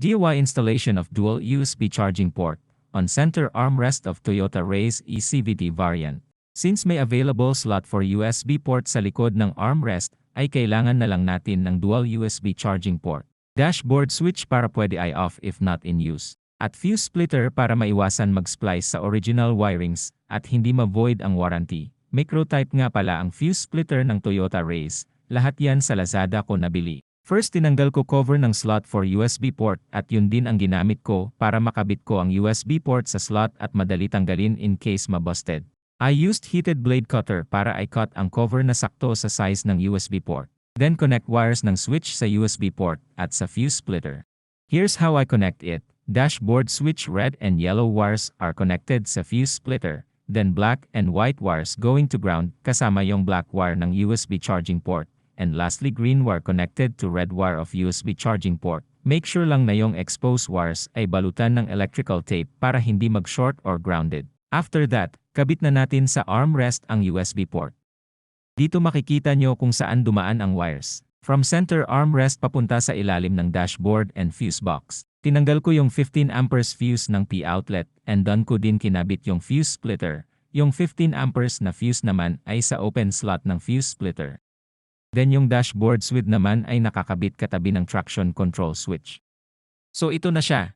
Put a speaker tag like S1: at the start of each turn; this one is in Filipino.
S1: DIY installation of dual USB charging port on center armrest of Toyota Raize CVT variant. Since may available slot for USB port sa likod ng armrest, ay kailangan na lang natin ng dual USB charging port. Dashboard switch para pwede ay off if not in use. At fuse splitter para maiwasan mag-splice sa original wirings at hindi ma-void ang warranty. Microtype nga pala ang fuse splitter ng Toyota Raize. Lahat yan sa Lazada ko nabili. First tinanggal ko cover ng slot for USB port at yun din ang ginamit ko para makabit ko ang USB port sa slot at madali tanggalin in case mabusted. I used heated blade cutter para i-cut ang cover na sakto sa size ng USB port. Then connect wires ng switch sa USB port at sa fuse splitter. Here's how I connect it. Dashboard switch red and yellow wires are connected sa fuse splitter. Then black and white wires going to ground kasama yung black wire ng USB charging port. And lastly green wire connected to red wire of USB charging port. Make sure lang na yung exposed wires ay balutan ng electrical tape para hindi mag-short or grounded. After that, kabit na natin sa armrest ang USB port. Dito makikita nyo kung saan dumaan ang wires. From center armrest papunta sa ilalim ng dashboard and fuse box. Tinanggal ko yung 15 amperes fuse ng P outlet and doon ko din kinabit yung fuse splitter. Yung 15 amperes na fuse naman ay sa open slot ng fuse splitter. Then yung dashboard switch naman ay nakakabit katabi ng traction control switch. So ito na siya.